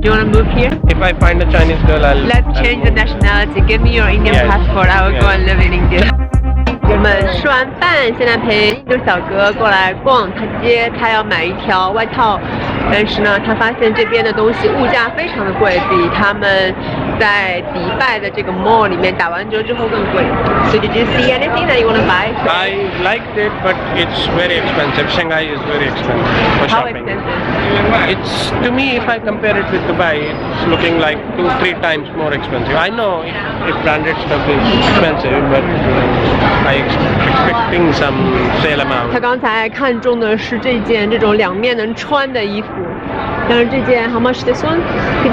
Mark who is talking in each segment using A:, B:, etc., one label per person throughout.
A: You want to move here?
B: If I find a Chinese girl,
A: Let's change the nationality. Give me your Indian
B: Yes.
A: passport. I will go
B: Yes.
A: and live in India. 我们吃完饭，现在陪印度小哥过来逛他街，他要买一条外套，但是呢，他发现这边的东西物价非常的贵，比他们在迪拜的这个 mall 里面打完折之后更贵。So did you see anything that you want to buy?
B: I liked it, but it's very expensive. Shanghai is very expensive for
A: How
B: shopping.
A: expensive?
B: It's to me, if I compare it with Dubai, it's looking like 2-3 times more expensive. I know if branded stuff is expensive, but I expecting some sale amount.
A: 他刚才看中的是这件这种两面能穿的衣服，但是这件 how much this one?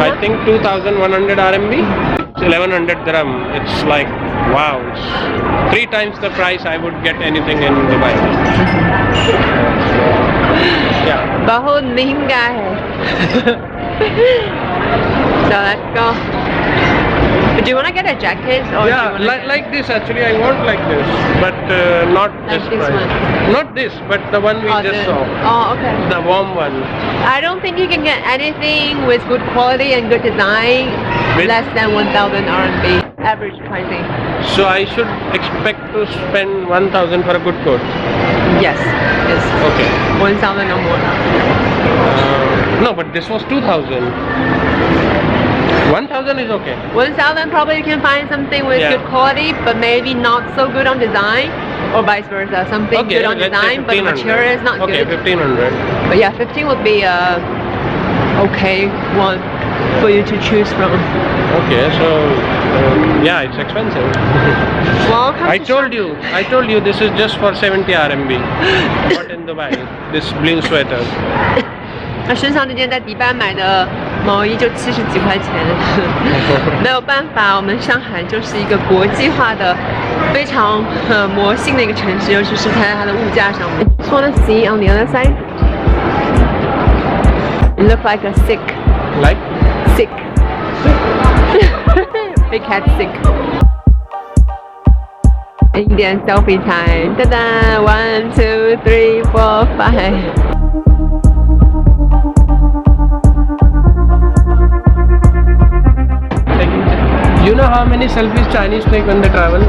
B: I think 2,100 RMB, 1,100 dirham. It's like wow, it's 3 times the price I would get anything in Dubai. Yeah.
A: बहुत महंगा है. So let's go. But do you want to get a jacket or
B: Yeah,
A: do you want
B: like this actually. I want like this, but not
A: Like
B: this
A: this
B: price.
A: one?
B: Not this, but the one we just saw.
A: Oh, okay.
B: The warm one.
A: I don't think you can get anything with good quality and good design
B: With-
A: less than 1,000 RMB average pricing.
B: So I should expect to spend 1,000 for a good coat.
A: Yes, yes.
B: Okay.
A: 1,000 or more.
B: No, but this was 2,000. 1,000 is okay.
A: 1,000 probably you can find something with
B: Yeah.
A: good quality, but maybe not so good on design, or vice versa. Something
B: Okay,
A: good on
B: let's say
A: design, but the
B: 1,500.
A: material is not
B: Okay,
A: good.
B: 1,500.
A: But yeah, 15 would be a okay one for you to choose from.
B: Okay, so yeah, it's expensive.
A: Welcome
B: I
A: to
B: told you this is just for 70 RMB. Not in Dubai. This blue sweater.
A: 那身上这件在迪拜买的毛衣就70几块钱，没有办法，我们上海就是一个国际化的、非常魔性的一个城市，尤其是在它的物价上面。Just wanna see on the other side. You look like a sick,
B: Like?
A: sick, big cat sick. 一点 selfie time. 哒哒 ，1, 2, 3, 4, 5.
B: You know how many selfies Chinese take when they travel?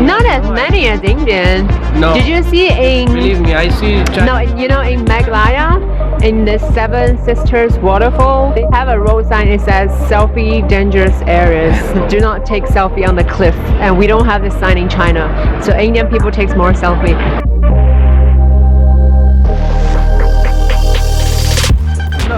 A: Not as many as Indian.
B: No.
A: Did you see in
B: Believe me, I see
A: no, you know in Meghalaya, in the Seven Sisters waterfall, they have a road sign. It says "Selfie dangerous areas. Do not take selfie on the cliff." And we don't have this sign in China, so Indian people takes more selfie.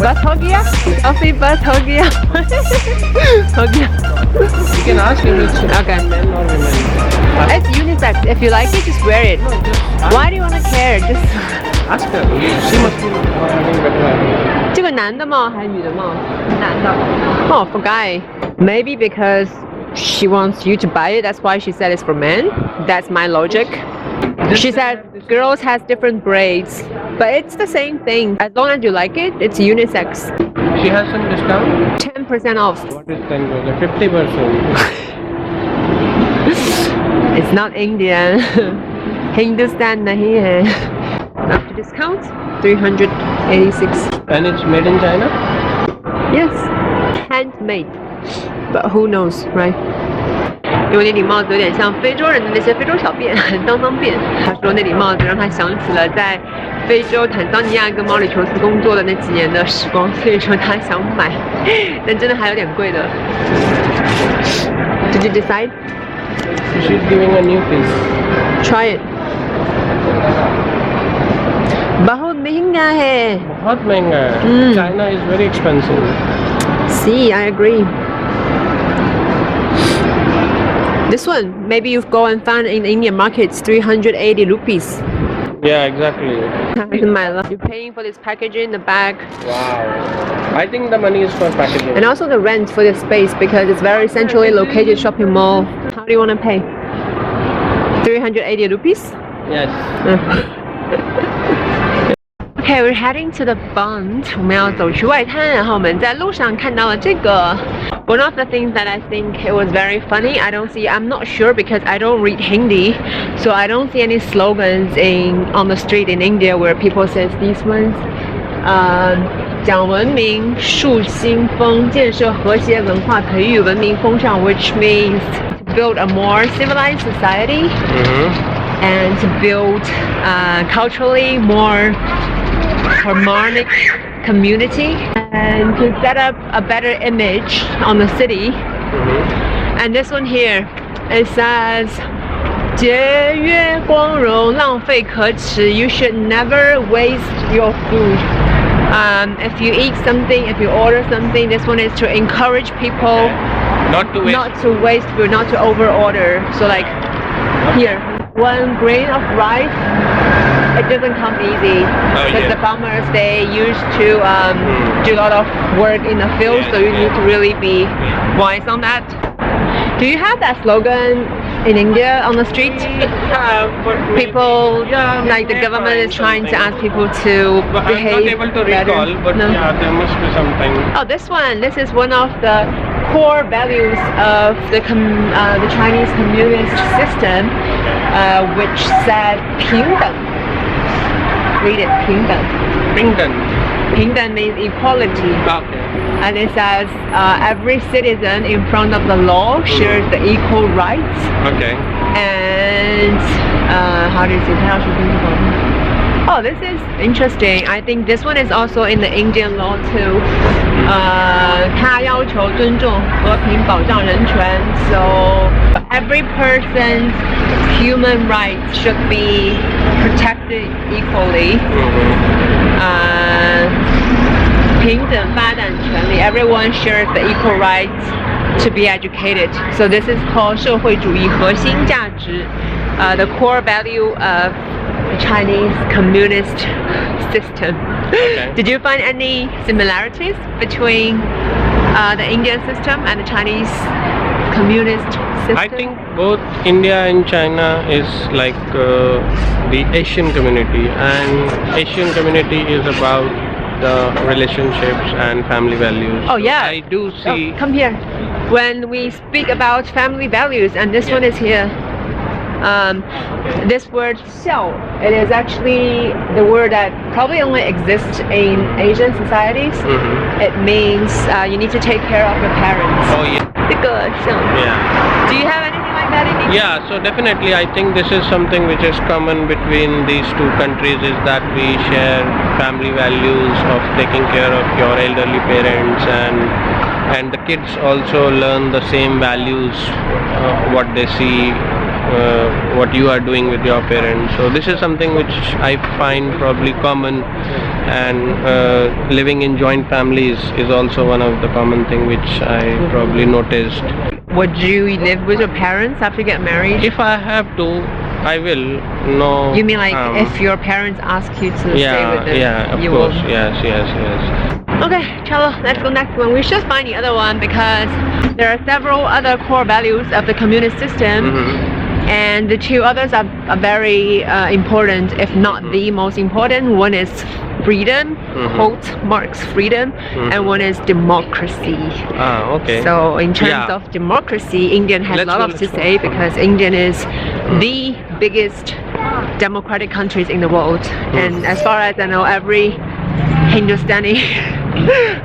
A: बस हो गया selfie बस हो गया हो गया.
B: You can ask if it's
A: Okay.
B: men or women.
A: It's unisex. If you like it, just wear it. Why do you want to care? Just
B: Ask her. She must be having better idea.
A: 这个男的帽还是女的帽？男的。Oh, for guy. Maybe because she wants you to buy it. That's why she said it's for men. That's my logic. She said girls has different braids, but it's the same thing. As long as you like it, it's unisex.
B: She has some discount?
A: 10% off.
B: What is 10%? 50%.
A: It's not Indian. Hindustan nahi hai. After discount, 386.
B: And it's made in China?
A: Yes, handmade. But who knows, right? 因为那顶帽子有点像非洲人的那些非洲小辫，当当辫。他说那顶帽子让他想起了在非洲坦桑尼亚跟毛里求斯工作的那几年的时光，所以说他想买，但真的还有点贵的。Did you decide?
B: She's giving a new piece.
A: Try it. बहुत महंगा है.
B: बहुत महंगा है. China is very expensive.
A: See, I agree. This one, maybe you go and find in the Indian markets 380 rupees.
B: Yeah, exactly.
A: You're paying for this packaging, the bag,
B: Wow. I think the money is for packaging.
A: and also the rent for this space because it's very centrally located shopping mall. How do you want to pay? 380 rupees?
B: Yes.
A: Okay, we're heading to the Bund. 我们要走去外滩，然后我们在路上看到了这个。One of the things that I think it was very funny, I'm not sure because I don't read Hindi, so I don't see any slogans on the street in India where people says these ones. 讲文明、树新风、建设和谐文化、培育文明风尚 ，which means to build a more civilized society and to build culturally more harmonic community and to set up a better image on the city. And this one here, it says 节约光荣，浪费可耻 You should never waste your food. If you eat something, if you order something, this one is to encourage people
B: Not to
A: waste food, not to over order. So like here, 1 grain of rice, it doesn't come easy because the farmers, they used to do a lot of work in the field, so you need to really be wise on that. Do you have that slogan in India on the street? People, like the government is trying to ask people to behave
B: I'm not able to
A: better.
B: recall, but yeah, there must be something.
A: Oh, this is one of the core values of the Chinese communist system, which said 平等. Read it, 平等.
B: 平等.
A: 平等 means equality.
B: Okay.
A: And it says every citizen in front of the law shares the equal rights.
B: Okay.
A: And how do you say? Oh, this is interesting. I think this one is also in the Indian law too. 它要求尊重和平保障人权 So every person's human rights should be protected equally. 平等发展权利 Everyone shares the equal rights to be educated. So this is called 社会主义核心价值 the core value of the Chinese communist system.
B: Okay.
A: Did you find any similarities between the Indian system and the Chinese communist system?
B: I think both India and China is like the Asian community, and Asian community is about the relationships and family values.
A: Oh yeah.
B: I do see.
A: Oh, come here. When we speak about family values, and this one is here. This word 孝, it is actually the word that probably only exists in Asian societies. It means you need to take care of your parents.
B: Oh yeah.
A: 这个孝.
B: Yeah.
A: Do you have anything like that in India?
B: Yeah, so definitely I think this is something which is common between these two countries, is that we share family values of taking care of your elderly parents, and the kids also learn the same values, what they see, what you are doing with your parents. So this is something which I find probably common, and living in joint families is also one of the common thing which I probably noticed.
A: Would you live with your parents after you get married?
B: If I have to, I will. No.
A: You mean like if your parents ask you to stay with them?
B: Yeah, of
A: you
B: course.
A: will?
B: Yes.
A: Okay, chalo, let's go next one. We should find the other one because there are several other core values of the communist system. And the two others are very important, if not the most important. One is freedom, quote Marx freedom, and one is democracy.
B: Okay.
A: So in terms of democracy, Indian has a lot to say because Indian is the biggest democratic countries in the world. And as far as I know, every Hindustani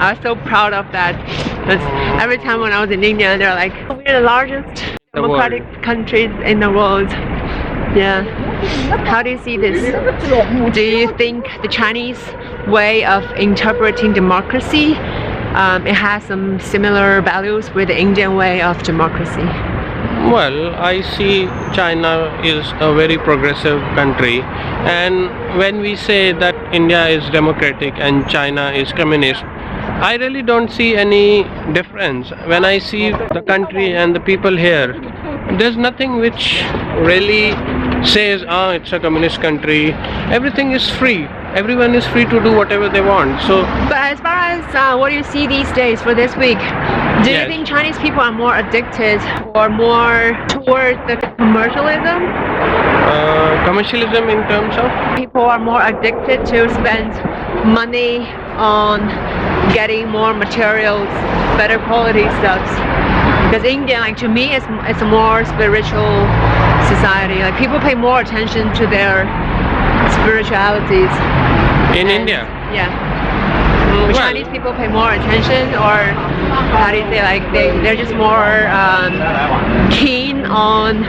A: are so proud of that. Because every time when I was in India, they're like, we're the largest democratic countries in the world. Yeah. How do you see this? Do you think the Chinese way of interpreting democracy, it has some similar values with the Indian way of democracy?
B: Well, I see China is a very progressive country, and when we say that India is democratic and China is communist, I really don't see any difference. When I see the country and the people here, there's nothing which really says, it's a communist country. Everything is free. Everyone is free to do whatever they want. So,
A: but as far as what you see these days for this week, do you think Chinese people are more addicted or more towards the commercialism?
B: Commercialism in terms of?
A: People are more addicted to spend money on getting more materials, better quality stuff. Because India, like to me, it's a more spiritual society. Like people pay more attention to their spiritualities.
B: In India?
A: Yeah. Would Chinese people pay more attention, or how do you say, like they're just more keen on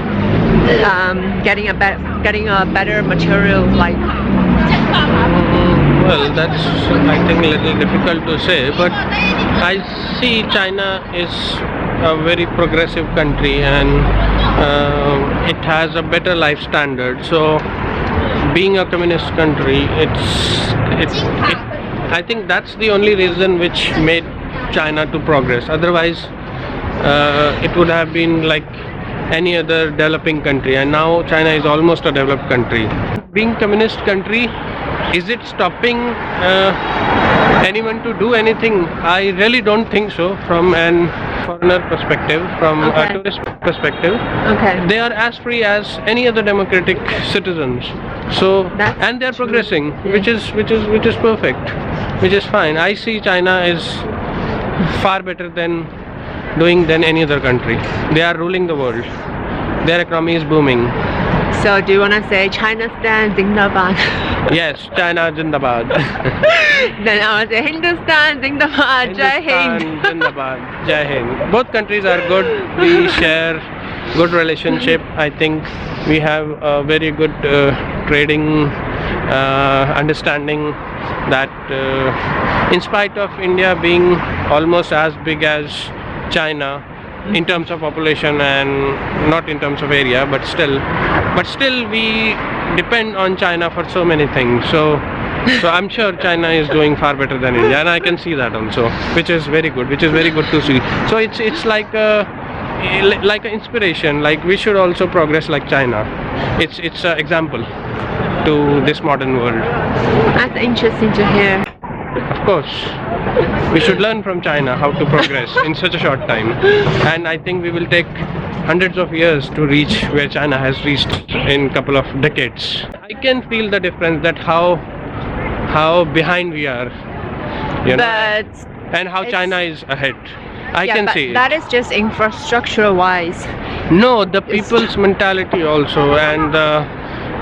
A: getting a better material life?
B: Well, that's I think a little difficult to say, but I see China is a very progressive country and it has a better life standard. So, being a communist country, I think that's the only reason which made China to progress. Otherwise, it would have been like any other developing country, and now China is almost a developed country. Being communist country, is it stopping anyone to do anything? I really don't think so from an foreigner perspective, from a tourist perspective.
A: Okay.
B: They are as free as any other democratic citizens. So and they are progressing, which is perfect, which is fine. I see China is far better than any other country. They are ruling the world. Their economy is booming.
A: So do you want to say China stand Zindabad?
B: Yes, China Zindabad.
A: Then I will say Hindustan Zindabad, Jai Hind.
B: Hindustan Zindabad, Jai Hind. Both countries are good. We share good relationship. I think we have a very good trading understanding that in spite of India being almost as big as China in terms of population and not in terms of area, but still we depend on China for so many things. So I'm sure China is doing far better than India, and I can see that also, which is very good to see. So it's like an inspiration. Like we should also progress like China. It's an example to this modern world.
A: That's interesting to hear.
B: Of course, we should learn from China how to progress in such a short time, and I think we will take hundreds of years to reach where China has reached in a couple of decades. I can feel the difference, that how behind we are, you know, and how China is ahead. I can see it.
A: That is just infrastructure wise.
B: No, the people's mentality also, and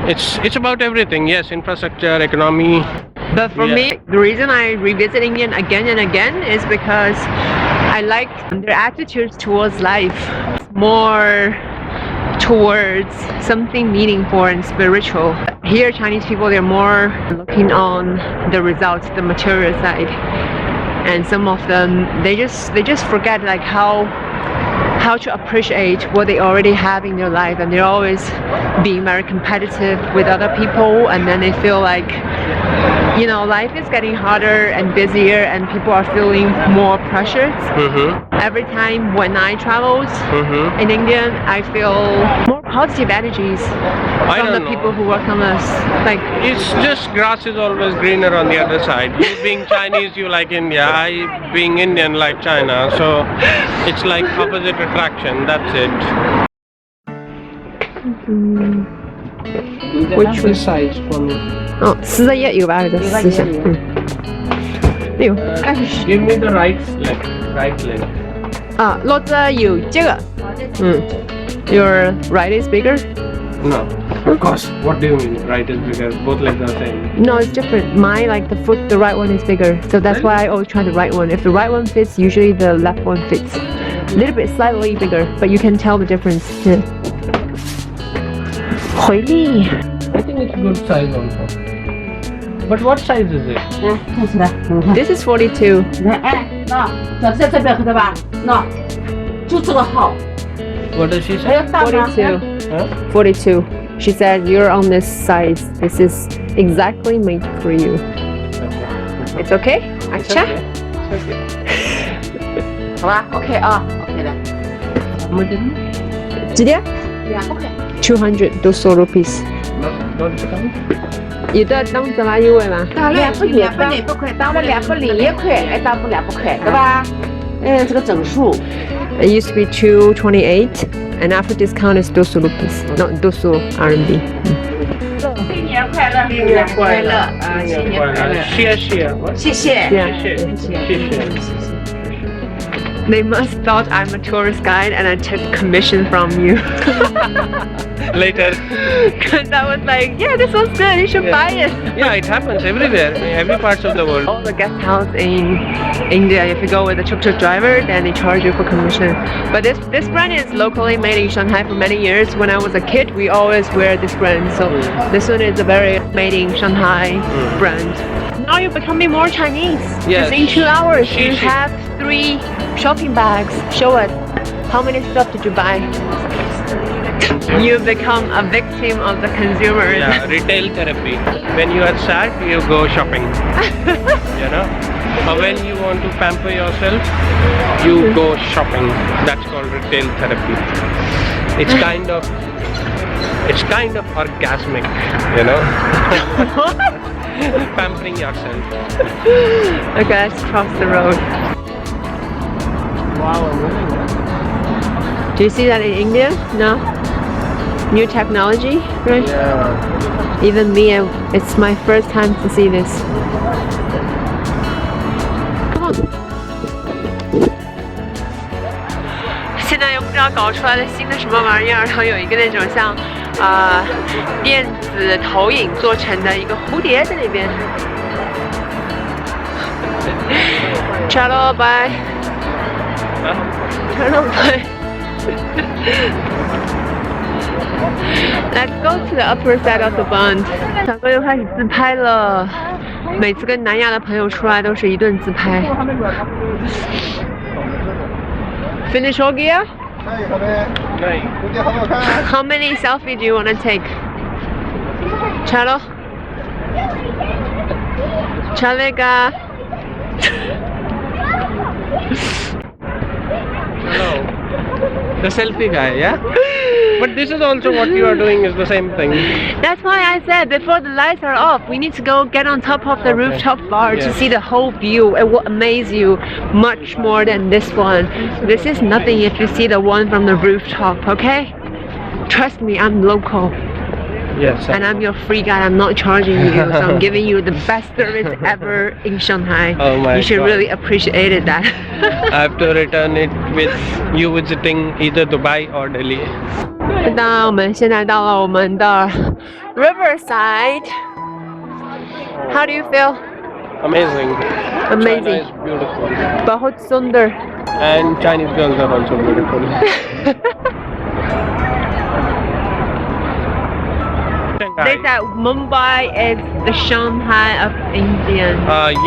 B: it's about everything. Yes, infrastructure, economy.
A: But for me, the reason I revisit India again and again is because I like their attitudes towards life, more towards something meaningful and spiritual. Here, Chinese people, they're more looking on the results, the material side, and some of them they just forget like how to appreciate what they already have in their life, and they're always being very competitive with other people, and then they feel like, you know, life is getting harder and busier and people are feeling more pressured. Every time when I traveled in India, I feel more positive energies from the people who work on us. Like,
B: it's just grass is always greener on the other side. You being Chinese, you like India. I being Indian like China. So it's like opposite attraction. That's it.
A: Which
B: one size for me?
A: 哦，41有吧？有的思想，哎呦，
B: Give me the right leg.
A: 啊，落着有这个，Your right is bigger?
B: No, of course. What do you mean? Right is bigger. Both legs are same.
A: No, it's different. Mine, like the foot, the right one is bigger. So that's why I always try the right one. If the right one fits, usually the left one fits. A little bit slightly bigger, but you can tell the difference. Yeah. 回力
B: I think it's good size also. But what size is it?
A: This is 42.
C: 哎，那这这边看到吧？那就这个号。
B: What does she
C: 还
B: say?
C: 要大吗？
A: 42.
B: Huh?
A: 42. She said, you're on this size. This is exactly made for you. It's okay? Acha?
B: Okay.
C: 好吧 ，OK 啊，OK 的。
A: 几点
C: OK。
A: 200 200 rupees.
B: Don't come.
A: 有的当着啦，因为嘛。
C: 当2不2不0不块，当了2不0也块，哎，当不2不块，对吧？哎，这个整数。
A: It used to be 228, and after discount it's 200 rupees, not 200 RMB.
C: 新年快乐，新年快乐啊！新年快乐！
B: 谢谢。
C: 谢谢，
A: Yeah.
B: 谢谢。
A: They must thought I'm a tourist guide and I took commission from you.
B: Later.
A: Because I was like, yeah, this one's good, you should buy it.
B: Yeah, it happens everywhere, every parts of the world.
A: All the guest house in India, if you go with a tuk-tuk driver, then they charge you for commission. But this brand is locally made in Shanghai for many years. When I was a kid, we always wear this brand. So this one is a very made in Shanghai brand. Now you're becoming more Chinese.
B: Yes.
A: Just in 2 hours, you
B: She-
A: have 3 shopping bags. Show us. How many stuff did you buy? You become a victim of the consumer.
B: Yeah, retail therapy. When you are sad, you go shopping. You know? Or when you want to pamper yourself, you go shopping. That's called retail therapy. It's kind of orgasmic, you know?
A: What?
B: Pampering yourself.
A: Okay, let's cross the road. Do you see that in India? No? New technology, right?
B: Yeah.
A: Even me, it's my first time to see this. Come on. 现在又不知道搞出来了新的什么玩意儿，然后有一个那种像电子投影做成的一个蝴蝶在那边。Chalo, bye. Chalo, bye. Let's go to the upper side of the bund. 小哥又开始自拍了，每次跟南亚的朋友出来都是一顿自拍。Finish all gear? How many selfie do you want to take? Chalo? Chalega?
B: Hello. The selfie guy, yeah? But this is also what you are doing is the same thing.
A: That's why I said before the lights are off, we need to go get on top of the rooftop bar to
B: Yes.
A: see the whole view. It will amaze you much more than this one. This is nothing if you see the one from the rooftop, okay? Trust me, I'm local
B: Yes.
A: and I'm your free guide. I'm not charging you, so I'm giving you the best service ever in Shanghai.
B: Oh my
A: You should
B: God.
A: really appreciate that.
B: I have to return it with you visiting either Dubai or Delhi.
A: 当然，我们现在到了我们的 Riverside. How do you feel?
B: Amazing.
A: Amazing.
B: China is beautiful.
A: बहुत सुंदर.
B: And Chinese girls are also beautiful.
A: They said Mumbai is the Shanghai of Indian.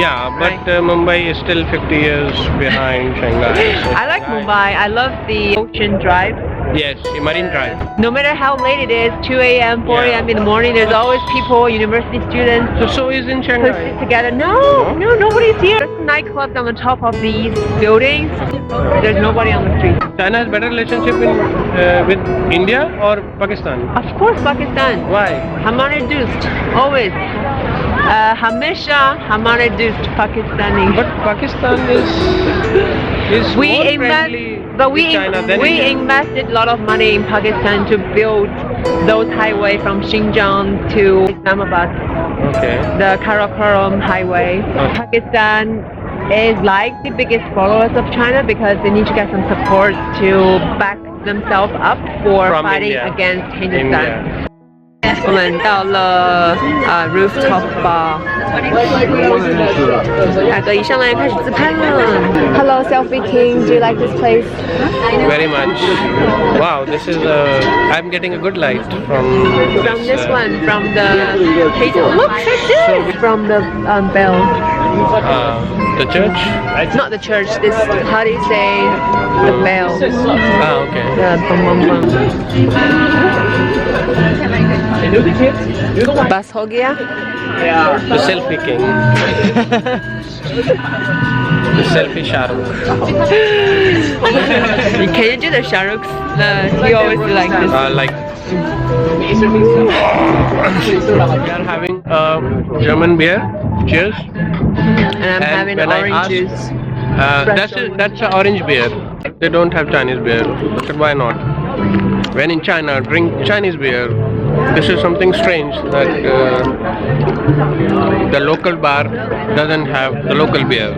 B: Yeah, but Mumbai is still 50 years behind Shanghai. So
A: I like Mumbai. I love the Ocean Drive.
B: Yes, the Marine Drive.
A: No matter how late it is, 2 a.m., 4 a.m. in the morning, there's always people, university students,
B: So is in
A: who sit
B: Shanghai.
A: together. No, nobody's here. There's nightclubs on the top of these buildings. There's nobody on the street.
B: China has better relationship with India or Pakistan?
A: Of course, Pakistan.
B: Why?
A: हमारे दोस्त, always. हमेशा हमारे दोस्त Pakistani.
B: But Pakistan is
A: We
B: more
A: invest,
B: friendly
A: but
B: with China than
A: we
B: India.
A: invested a lot of money in Pakistan to build those highway from Xinjiang to Islamabad,
B: Okay.
A: the Karakoram highway.
B: Okay.
A: Pakistan is like the biggest followers of China because they need to get some support to back themselves up for
B: From
A: fighting
B: India.
A: against Hindustan.
B: India.
A: 我们到了rooftop bar，大哥一上来就开始自拍了。Hello, selfie king. Do you like this place?
B: Very much. Wow, this is I'm getting a good light from
A: This one, from the look at this. From the bell.
B: The church.
A: Not the church. This, how do you say the bell?
B: Okay.
A: The bum bum bum. बस हो गया.
B: The selfie king. The selfie Shahrukh.
A: Can you do the Shah Rukh's? He always do like this.
B: Like we are having German beer. Cheers.
A: And I'm having
B: when I
A: orange
B: asked-
A: juice.
B: That's an orange beer. They don't have Chinese beer. But why not? When in China, drink Chinese beer. this is something strange that the local bar doesn't have the local beer.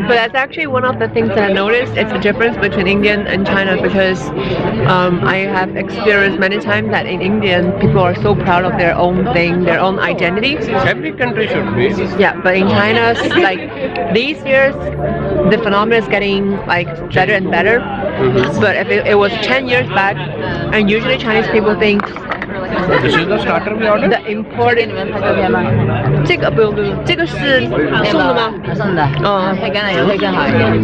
A: But that's actually one of the things that I noticed. It's the difference between Indian and China because I have experienced many times that in Indian people are so proud of their own thing, their own identity.
B: Every country should be.
A: Yeah, but in China, like these years, the phenomenon is getting like better and better. But if it was 10 years back, and usually Chinese people think
B: This is the starter we ordered.
A: the imported 这个不用，这个是送的吗？
C: 送的，会更好，会更好一点。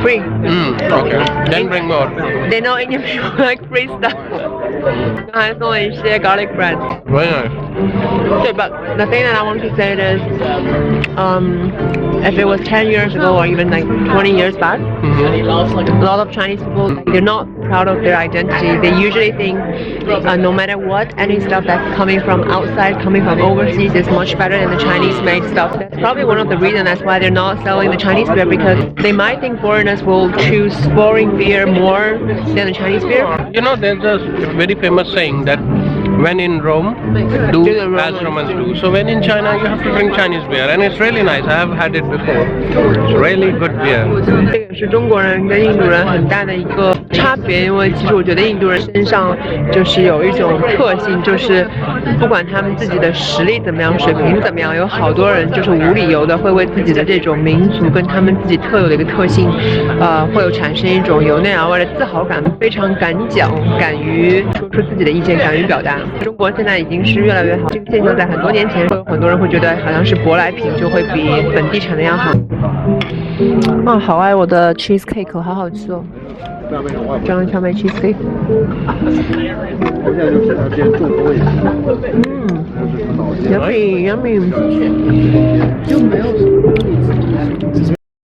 A: Free.
B: Okay. Then bring more.
A: They know Indian people like free stuff. 还送了一些 garlic bread.
B: Very nice.
A: Yeah, but the thing that I want to say is, if it was 10 years ago or even like 20 years back, a lot of Chinese people, they're not proud of their identity. They usually think no matter what, any stuff that's coming from outside, coming from overseas is much better than the Chinese-made stuff. That's probably one of the reasons that's why they're not selling the Chinese beer, because they might think foreigners will choose foreign beer more than the Chinese beer.
B: You know, there's a very famous saying that when in Rome, do as Romans do. So when in China, you have to drink Chinese beer, and it's really nice. I have had it before. It's really good beer.
A: 这也是中国人跟印度人很大的一个差别，因为其实我觉得印度人身上就是有一种特性，就是不管他们自己的实力怎么样，水平怎么样，有好多人就是无理由的会为自己的这种民族跟他们自己特有的一个特性，会有产生一种由内而外的自豪感，非常敢讲，敢于说出自己的意见，敢于表达。中国现在已经是越来越好，这个现象在很多年前会有很多人会觉得好像是舶来品就会比本地产的要好。好爱我的 cheesecake， 好好吃哦。张小美 cheesecake。yummy yummy。